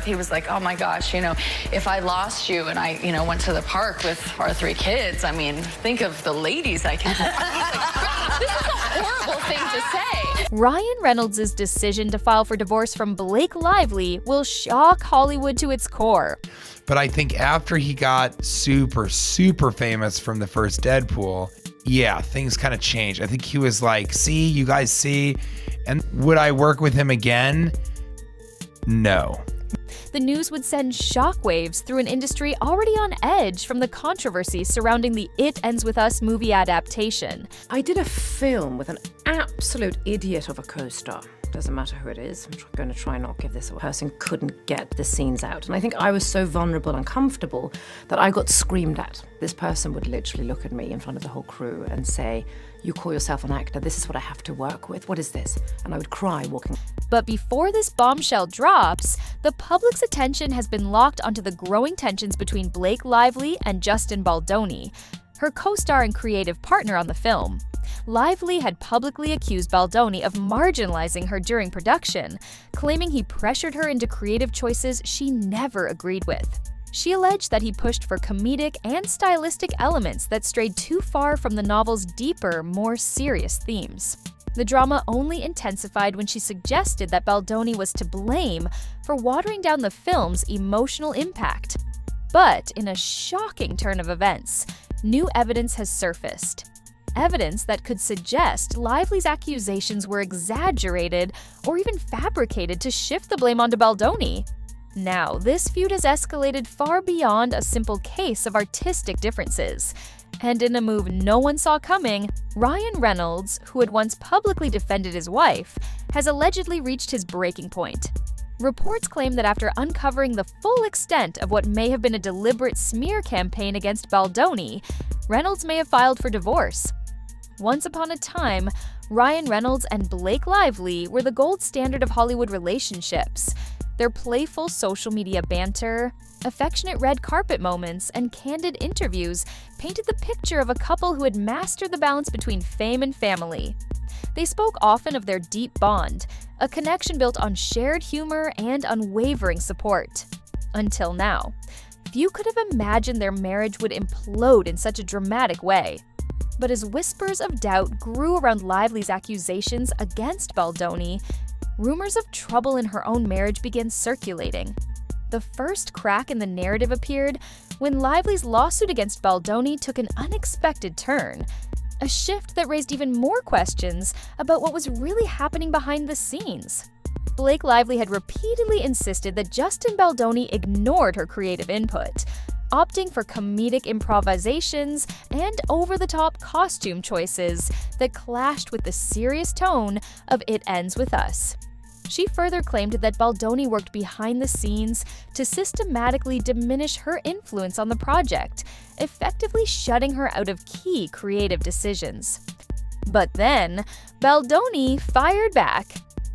birth, he was like, oh my gosh, if I lost you and I, went to the park with our 3 kids, I mean, think of the ladies I can. This is a horrible thing to say. Ryan Reynolds' decision to file for divorce from Blake Lively will shock Hollywood to its core. But I think after he got super, super famous from the first Deadpool, yeah, things kind of changed. I think he was like, see, you guys see. And would I work with him again? No. The news would send shockwaves through an industry already on edge from the controversy surrounding the It Ends With Us movie adaptation. I did a film with an absolute idiot of a co-star. Doesn't matter who it is. I'm going to try not give this away. The person couldn't get the scenes out. And I think I was so vulnerable and comfortable that I got screamed at. This person would literally look at me in front of the whole crew and say, you call yourself an actor, this is what I have to work with. What is this? And I would cry walking. But before this bombshell drops, the public's attention has been locked onto the growing tensions between Blake Lively and Justin Baldoni, her co-star and creative partner on the film. Lively had publicly accused Baldoni of marginalizing her during production, claiming he pressured her into creative choices she never agreed with. She alleged that he pushed for comedic and stylistic elements that strayed too far from the novel's deeper, more serious themes. The drama only intensified when she suggested that Baldoni was to blame for watering down the film's emotional impact. But in a shocking turn of events, new evidence has surfaced. Evidence that could suggest Lively's accusations were exaggerated or even fabricated to shift the blame onto Baldoni. Now, this feud has escalated far beyond a simple case of artistic differences. And in a move no one saw coming, Ryan Reynolds, who had once publicly defended his wife, has allegedly reached his breaking point. Reports claim that after uncovering the full extent of what may have been a deliberate smear campaign against Baldoni, Reynolds may have filed for divorce. Once upon a time, Ryan Reynolds and Blake Lively were the gold standard of Hollywood relationships. Their playful social media banter, affectionate red carpet moments, and candid interviews painted the picture of a couple who had mastered the balance between fame and family. They spoke often of their deep bond, a connection built on shared humor and unwavering support. Until now. Few could have imagined their marriage would implode in such a dramatic way. But as whispers of doubt grew around Lively's accusations against Baldoni, rumors of trouble in her own marriage began circulating. The first crack in the narrative appeared when Lively's lawsuit against Baldoni took an unexpected turn, a shift that raised even more questions about what was really happening behind the scenes. Blake Lively had repeatedly insisted that Justin Baldoni ignored her creative input, opting for comedic improvisations and over-the-top costume choices that clashed with the serious tone of It Ends With Us. She further claimed that Baldoni worked behind the scenes to systematically diminish her influence on the project, effectively shutting her out of key creative decisions. But then, Baldoni fired back.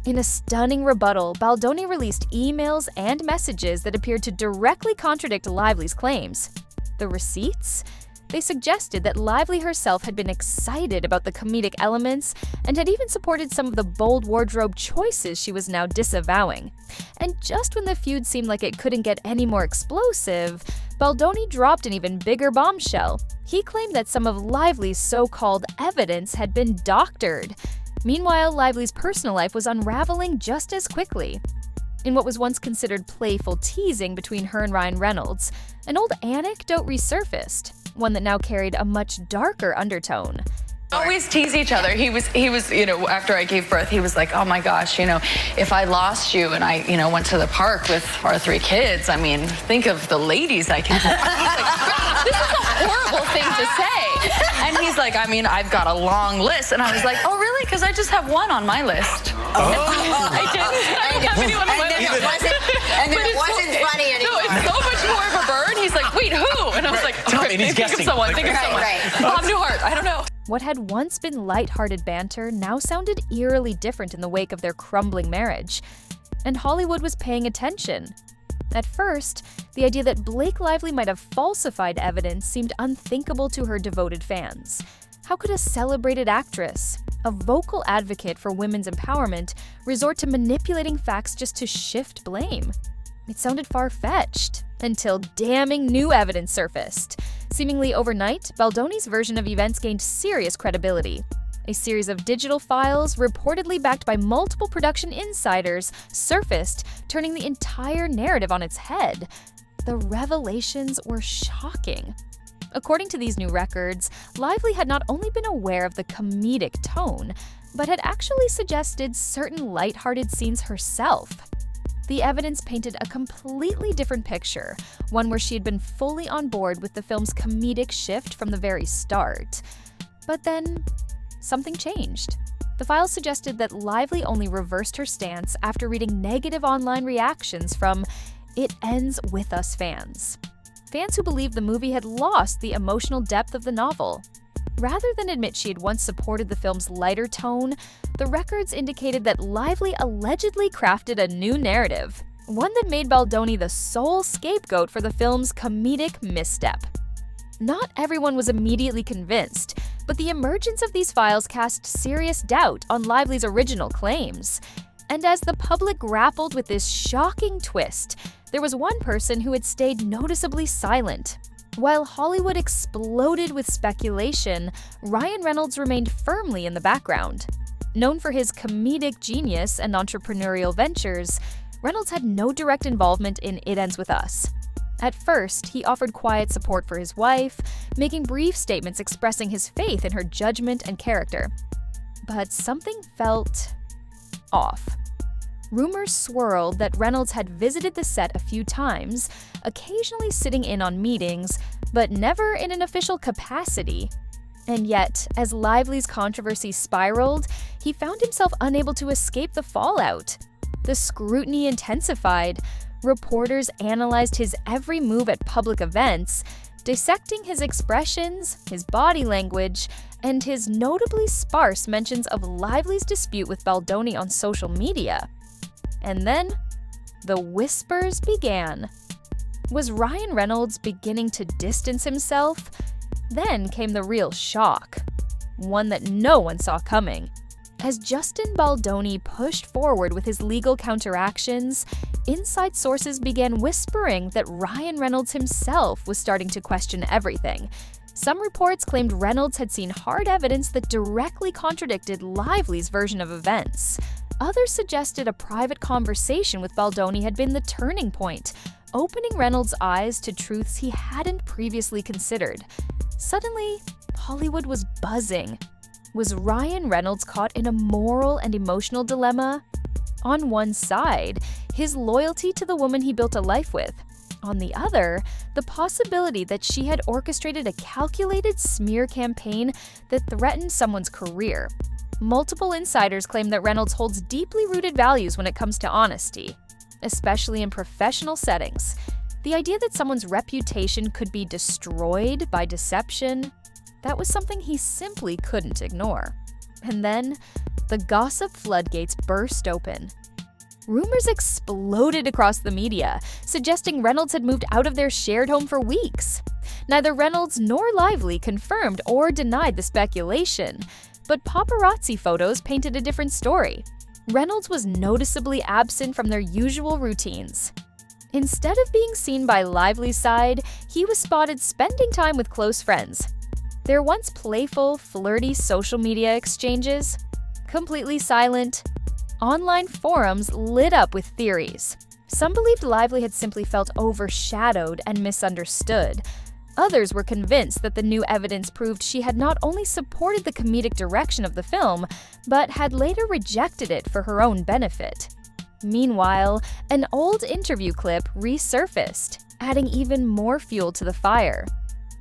In a stunning rebuttal, Baldoni released emails and messages that appeared to directly contradict Lively's claims. The receipts? They suggested that Lively herself had been excited about the comedic elements and had even supported some of the bold wardrobe choices she was now disavowing. And just when the feud seemed like it couldn't get any more explosive, Baldoni dropped an even bigger bombshell. He claimed that some of Lively's so-called evidence had been doctored. Meanwhile, Lively's personal life was unraveling just as quickly. In what was once considered playful teasing between her and Ryan Reynolds, an old anecdote resurfaced, one that now carried a much darker undertone. Always tease each other. He was, after I gave birth, he was like, oh my gosh, if I lost you and I, went to the park with our 3 kids, I mean, think of the ladies I can. This is a horrible thing to say. And he's like, I mean, I've got a long list. And I was like, oh, really? Because I just have one on my list. Oh. I don't have anyone on my list. And then it wasn't funny anymore. No, it's so much more of a burn. He's like, wait, who? And I was like, and he's think guessing. of someone, think of someone. Bob Newhart, I don't know. What had once been lighthearted banter now sounded eerily different in the wake of their crumbling marriage. And Hollywood was paying attention. At first, the idea that Blake Lively might have falsified evidence seemed unthinkable to her devoted fans. How could a celebrated actress, a vocal advocate for women's empowerment, resort to manipulating facts just to shift blame? It sounded far-fetched, until damning new evidence surfaced. Seemingly overnight, Baldoni's version of events gained serious credibility. A series of digital files, reportedly backed by multiple production insiders, surfaced, turning the entire narrative on its head. The revelations were shocking. According to these new records, Lively had not only been aware of the comedic tone, but had actually suggested certain lighthearted scenes herself. The evidence painted a completely different picture, one where she had been fully on board with the film's comedic shift from the very start. But then, something changed. The files suggested that Lively only reversed her stance after reading negative online reactions from "It Ends With Us" fans. Fans who believed the movie had lost the emotional depth of the novel. Rather than admit she had once supported the film's lighter tone, the records indicated that Lively allegedly crafted a new narrative, one that made Baldoni the sole scapegoat for the film's comedic misstep. Not everyone was immediately convinced, but the emergence of these files cast serious doubt on Lively's original claims. And as the public grappled with this shocking twist, there was one person who had stayed noticeably silent. While Hollywood exploded with speculation, Ryan Reynolds remained firmly in the background. Known for his comedic genius and entrepreneurial ventures, Reynolds had no direct involvement in It Ends With Us. At first, he offered quiet support for his wife, making brief statements expressing his faith in her judgment and character. But something felt off. Rumors swirled that Reynolds had visited the set a few times, occasionally sitting in on meetings, but never in an official capacity. And yet, as Lively's controversy spiraled, he found himself unable to escape the fallout. The scrutiny intensified. Reporters analyzed his every move at public events, dissecting his expressions, his body language, and his notably sparse mentions of Lively's dispute with Baldoni on social media. And then, the whispers began. Was Ryan Reynolds beginning to distance himself? Then came the real shock, one that no one saw coming. As Justin Baldoni pushed forward with his legal counteractions, inside sources began whispering that Ryan Reynolds himself was starting to question everything. Some reports claimed Reynolds had seen hard evidence that directly contradicted Lively's version of events. Others suggested a private conversation with Baldoni had been the turning point, opening Reynolds' eyes to truths he hadn't previously considered. Suddenly, Hollywood was buzzing. Was Ryan Reynolds caught in a moral and emotional dilemma? On one side, his loyalty to the woman he built a life with. On the other, the possibility that she had orchestrated a calculated smear campaign that threatened someone's career. Multiple insiders claim that Reynolds holds deeply rooted values when it comes to honesty, especially in professional settings. The idea that someone's reputation could be destroyed by deception, that was something he simply couldn't ignore. And then, the gossip floodgates burst open. Rumors exploded across the media, suggesting Reynolds had moved out of their shared home for weeks. Neither Reynolds nor Lively confirmed or denied the speculation, but paparazzi photos painted a different story. Reynolds was noticeably absent from their usual routines. Instead of being seen by Lively's side, he was spotted spending time with close friends. Their once playful, flirty social media exchanges, completely silent. Online forums lit up with theories. Some believed Lively had simply felt overshadowed and misunderstood. Others were convinced that the new evidence proved she had not only supported the comedic direction of the film, but had later rejected it for her own benefit. Meanwhile, an old interview clip resurfaced, adding even more fuel to the fire.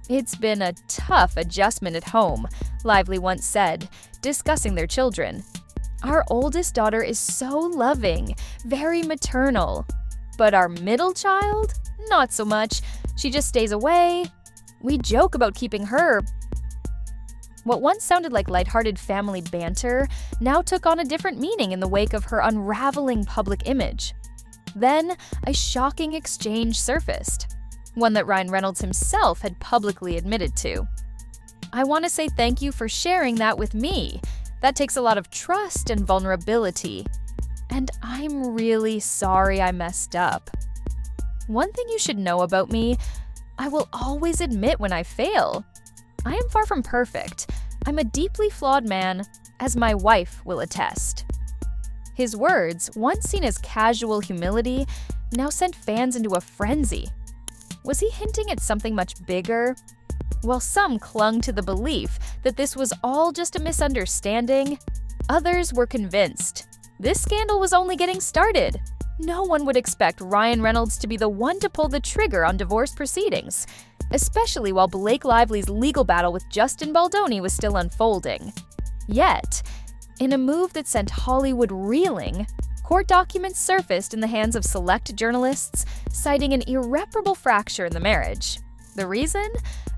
"It's been a tough adjustment at home," Lively once said, discussing their children. "Our oldest daughter is so loving, very maternal. But our middle child? Not so much. She just stays away. We joke about keeping her." What once sounded like lighthearted family banter now took on a different meaning in the wake of her unraveling public image. Then, a shocking exchange surfaced, one that Ryan Reynolds himself had publicly admitted to. "I want to say thank you for sharing that with me. That takes a lot of trust and vulnerability. And I'm really sorry I messed up." One thing you should know about me, I will always admit when I fail. I am far from perfect. I'm a deeply flawed man, as my wife will attest. His words, once seen as casual humility, now sent fans into a frenzy. Was he hinting at something much bigger? While some clung to the belief that this was all just a misunderstanding, others were convinced. This scandal was only getting started. No one would expect Ryan Reynolds to be the one to pull the trigger on divorce proceedings, especially while Blake Lively's legal battle with Justin Baldoni was still unfolding. Yet, in a move that sent Hollywood reeling, court documents surfaced in the hands of select journalists, citing an irreparable fracture in the marriage. The reason?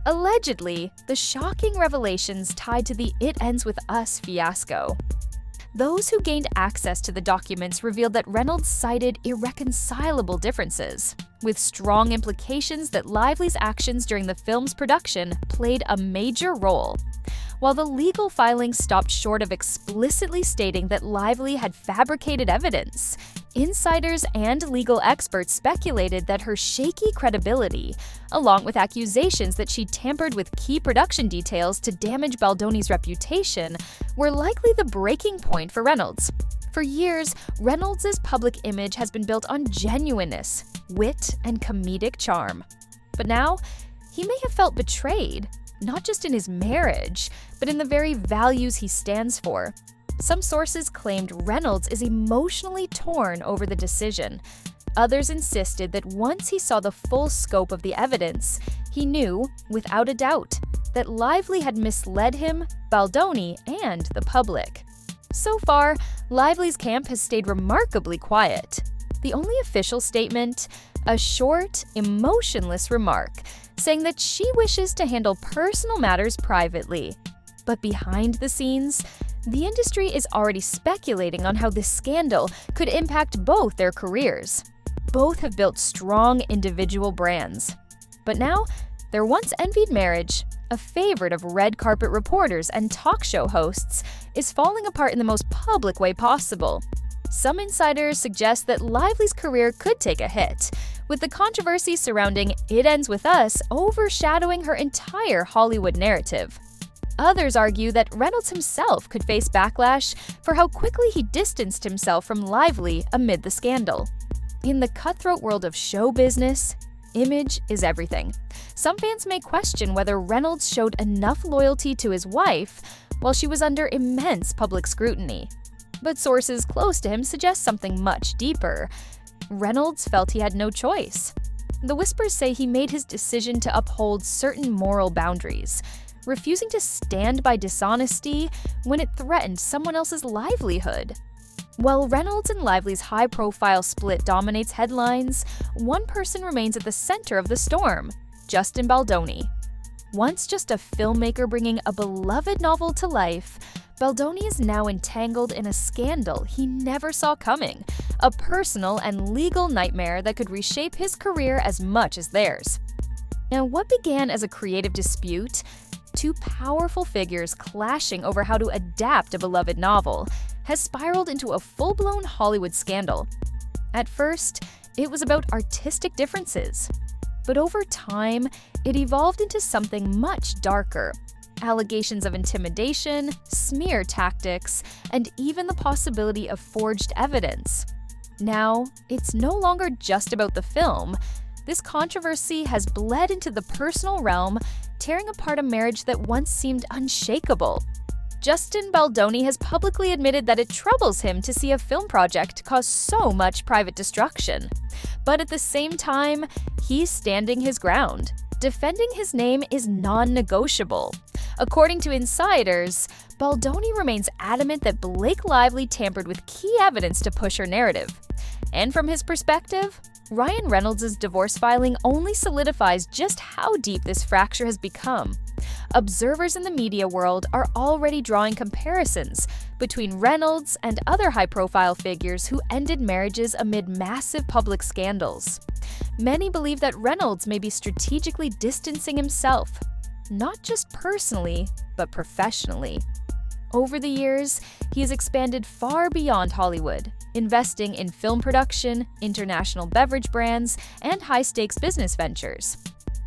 Allegedly, the shocking revelations tied to the It Ends With Us fiasco. Those who gained access to the documents revealed that Reynolds cited irreconcilable differences, with strong implications that Lively's actions during the film's production played a major role. While the legal filings stopped short of explicitly stating that Lively had fabricated evidence, insiders and legal experts speculated that her shaky credibility, along with accusations that she tampered with key production details to damage Baldoni's reputation, were likely the breaking point for Reynolds. For years, Reynolds' public image has been built on genuineness, wit, and comedic charm. But now, he may have felt betrayed, not just in his marriage, but in the very values he stands for. Some sources claimed Reynolds is emotionally torn over the decision. Others insisted that once he saw the full scope of the evidence, he knew, without a doubt, that Lively had misled him, Baldoni, and the public. So far, Lively's camp has stayed remarkably quiet. The only official statement, a short, emotionless remark, saying that she wishes to handle personal matters privately. But behind the scenes, the industry is already speculating on how this scandal could impact both their careers. Both have built strong individual brands. But now, their once envied marriage, a favorite of red carpet reporters and talk show hosts, is falling apart in the most public way possible. Some insiders suggest that Lively's career could take a hit, with the controversy surrounding It Ends With Us overshadowing her entire Hollywood narrative. Others argue that Reynolds himself could face backlash for how quickly he distanced himself from Lively amid the scandal. In the cutthroat world of show business, image is everything. Some fans may question whether Reynolds showed enough loyalty to his wife while she was under immense public scrutiny. But sources close to him suggest something much deeper. Reynolds felt he had no choice. The whispers say he made his decision to uphold certain moral boundaries, refusing to stand by dishonesty when it threatened someone else's livelihood. While Reynolds and Lively's high-profile split dominates headlines, one person remains at the center of the storm: Justin Baldoni. Once just a filmmaker bringing a beloved novel to life, Baldoni is now entangled in a scandal he never saw coming, a personal and legal nightmare that could reshape his career as much as theirs. Now, what began as a creative dispute, two powerful figures clashing over how to adapt a beloved novel, has spiraled into a full-blown Hollywood scandal. At first, it was about artistic differences. But over time, it evolved into something much darker. Allegations of intimidation, smear tactics, and even the possibility of forged evidence. Now, it's no longer just about the film. This controversy has bled into the personal realm, tearing apart a marriage that once seemed unshakable. Justin Baldoni has publicly admitted that it troubles him to see a film project cause so much private destruction. But at the same time, he's standing his ground. Defending his name is non-negotiable. According to insiders, Baldoni remains adamant that Blake Lively tampered with key evidence to push her narrative. And from his perspective, Ryan Reynolds' divorce filing only solidifies just how deep this fracture has become. Observers in the media world are already drawing comparisons between Reynolds and other high-profile figures who ended marriages amid massive public scandals. Many believe that Reynolds may be strategically distancing himself, not just personally, but professionally. Over the years, he has expanded far beyond Hollywood, investing in film production, international beverage brands, and high-stakes business ventures.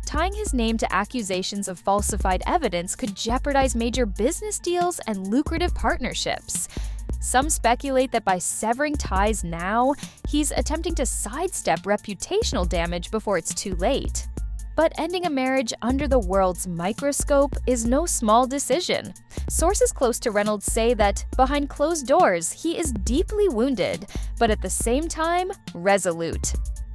Tying his name to accusations of falsified evidence could jeopardize major business deals and lucrative partnerships. Some speculate that by severing ties now, he's attempting to sidestep reputational damage before it's too late. But ending a marriage under the world's microscope is no small decision. Sources close to Reynolds say that, behind closed doors, he is deeply wounded, but at the same time, resolute.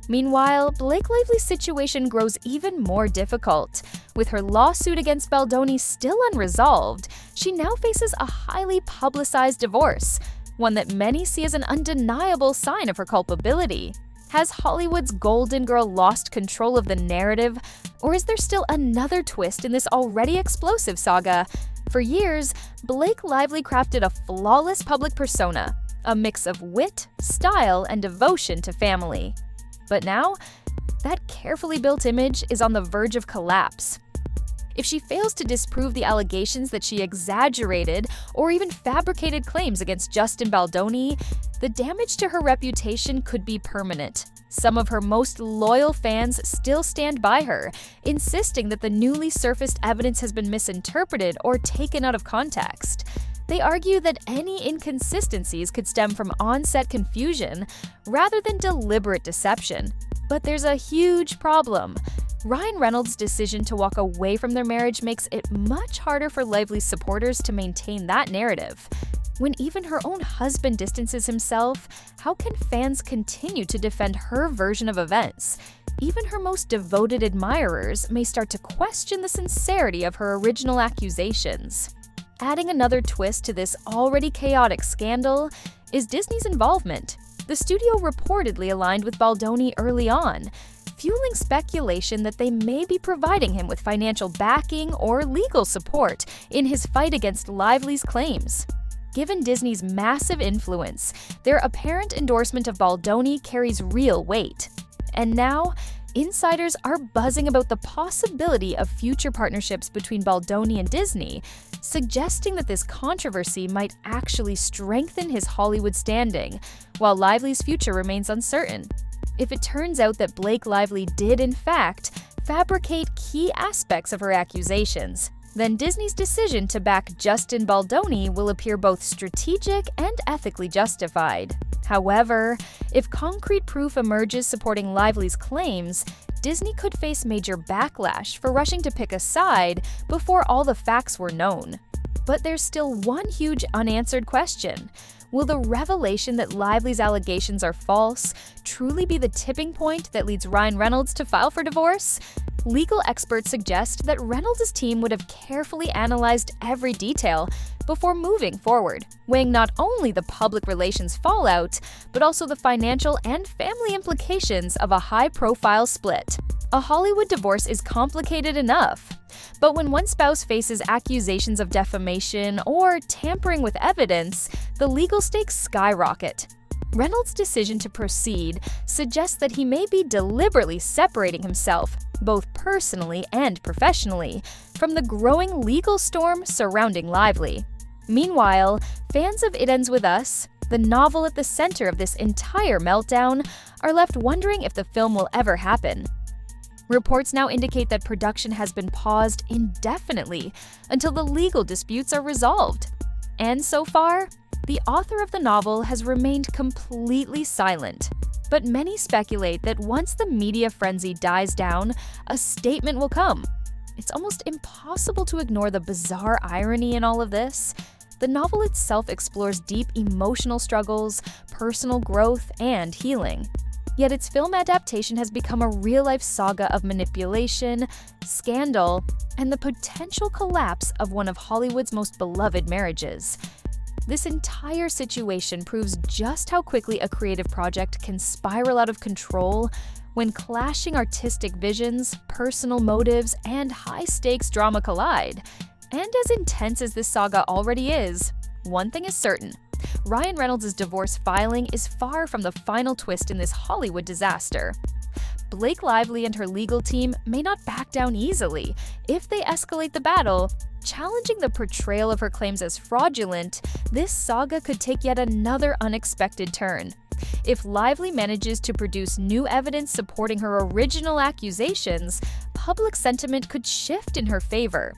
Meanwhile, Blake Lively's situation grows even more difficult. With her lawsuit against Baldoni still unresolved, she now faces a highly publicized divorce, one that many see as an undeniable sign of her culpability. Has Hollywood's Golden Girl lost control of the narrative, or is there still another twist in this already explosive saga? For years, Blake Lively crafted a flawless public persona, a mix of wit, style, and devotion to family. But now, that carefully built image is on the verge of collapse. If she fails to disprove the allegations that she exaggerated or even fabricated claims against Justin Baldoni, the damage to her reputation could be permanent. Some of her most loyal fans still stand by her, insisting that the newly surfaced evidence has been misinterpreted or taken out of context. They argue that any inconsistencies could stem from on-set confusion rather than deliberate deception. But there's a huge problem. Ryan Reynolds' decision to walk away from their marriage makes it much harder for Lively's supporters to maintain that narrative. When even her own husband distances himself, how can fans continue to defend her version of events? Even her most devoted admirers may start to question the sincerity of her original accusations. Adding another twist to this already chaotic scandal is Disney's involvement. The studio reportedly aligned with Baldoni early on, fueling speculation that they may be providing him with financial backing or legal support in his fight against Lively's claims. Given Disney's massive influence, their apparent endorsement of Baldoni carries real weight. And now, insiders are buzzing about the possibility of future partnerships between Baldoni and Disney, suggesting that this controversy might actually strengthen his Hollywood standing, while Lively's future remains uncertain. If it turns out that Blake Lively did, in fact, fabricate key aspects of her accusations, then Disney's decision to back Justin Baldoni will appear both strategic and ethically justified. However, if concrete proof emerges supporting Lively's claims, Disney could face major backlash for rushing to pick a side before all the facts were known. But there's still one huge unanswered question. Will the revelation that Lively's allegations are false truly be the tipping point that leads Ryan Reynolds to file for divorce? Legal experts suggest that Reynolds' team would have carefully analyzed every detail before moving forward, weighing not only the public relations fallout, but also the financial and family implications of a high-profile split. A Hollywood divorce is complicated enough, but when one spouse faces accusations of defamation or tampering with evidence, the legal stakes skyrocket. Reynolds' decision to proceed suggests that he may be deliberately separating himself, both personally and professionally, from the growing legal storm surrounding Lively. Meanwhile, fans of It Ends With Us, the novel at the center of this entire meltdown, are left wondering if the film will ever happen. Reports now indicate that production has been paused indefinitely until the legal disputes are resolved. And so far, the author of the novel has remained completely silent. But many speculate that once the media frenzy dies down, a statement will come. It's almost impossible to ignore the bizarre irony in all of this. The novel itself explores deep emotional struggles, personal growth, and healing. Yet its film adaptation has become a real-life saga of manipulation, scandal, and the potential collapse of one of Hollywood's most beloved marriages. This entire situation proves just how quickly a creative project can spiral out of control when clashing artistic visions, personal motives, and high-stakes drama collide. And as intense as this saga already is, one thing is certain. Ryan Reynolds' divorce filing is far from the final twist in this Hollywood disaster. Blake Lively and her legal team may not back down easily. If they escalate the battle, challenging the portrayal of her claims as fraudulent, this saga could take yet another unexpected turn. If Lively manages to produce new evidence supporting her original accusations, public sentiment could shift in her favor.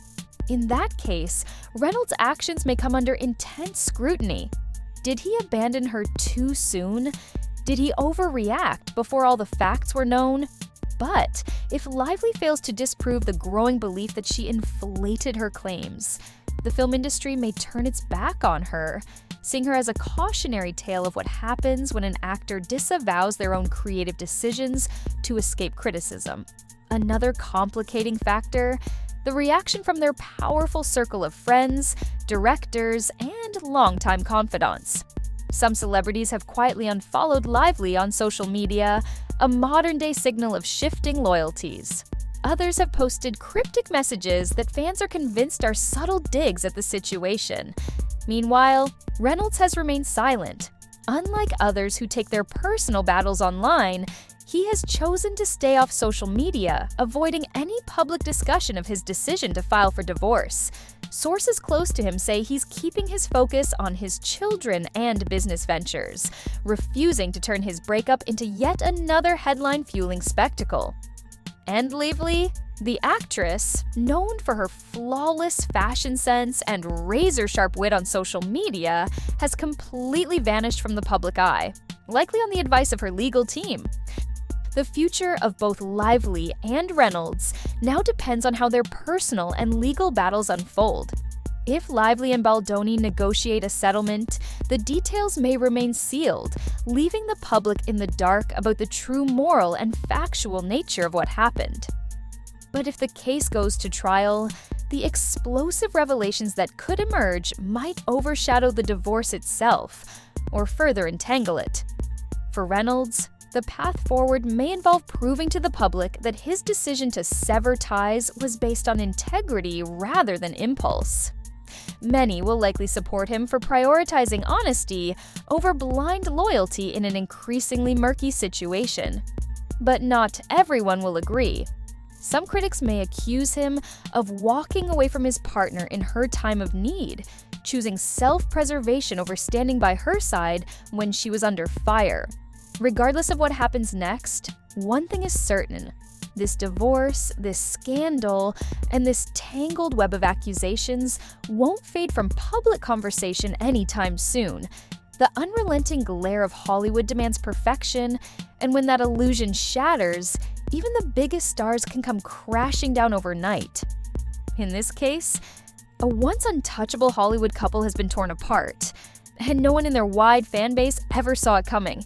In that case, Reynolds' actions may come under intense scrutiny. Did he abandon her too soon? Did he overreact before all the facts were known? But if Lively fails to disprove the growing belief that she inflated her claims, the film industry may turn its back on her, seeing her as a cautionary tale of what happens when an actor disavows their own creative decisions to escape criticism. Another complicating factor, the reaction from their powerful circle of friends, directors, and longtime confidants. Some celebrities have quietly unfollowed Lively on social media, a modern-day signal of shifting loyalties. Others have posted cryptic messages that fans are convinced are subtle digs at the situation. Meanwhile, Reynolds has remained silent. Unlike others who take their personal battles online, he has chosen to stay off social media, avoiding any public discussion of his decision to file for divorce. Sources close to him say he's keeping his focus on his children and business ventures, refusing to turn his breakup into yet another headline-fueling spectacle. And Lively, the actress, known for her flawless fashion sense and razor-sharp wit on social media, has completely vanished from the public eye, likely on the advice of her legal team. The future of both Lively and Reynolds now depends on how their personal and legal battles unfold. If Lively and Baldoni negotiate a settlement, the details may remain sealed, leaving the public in the dark about the true moral and factual nature of what happened. But if the case goes to trial, the explosive revelations that could emerge might overshadow the divorce itself, or further entangle it. For Reynolds, the path forward may involve proving to the public that his decision to sever ties was based on integrity rather than impulse. Many will likely support him for prioritizing honesty over blind loyalty in an increasingly murky situation. But not everyone will agree. Some critics may accuse him of walking away from his partner in her time of need, choosing self-preservation over standing by her side when she was under fire. Regardless of what happens next, one thing is certain. This divorce, this scandal, and this tangled web of accusations won't fade from public conversation anytime soon. The unrelenting glare of Hollywood demands perfection, and when that illusion shatters, even the biggest stars can come crashing down overnight. In this case, a once untouchable Hollywood couple has been torn apart, and no one in their wide fan base ever saw it coming.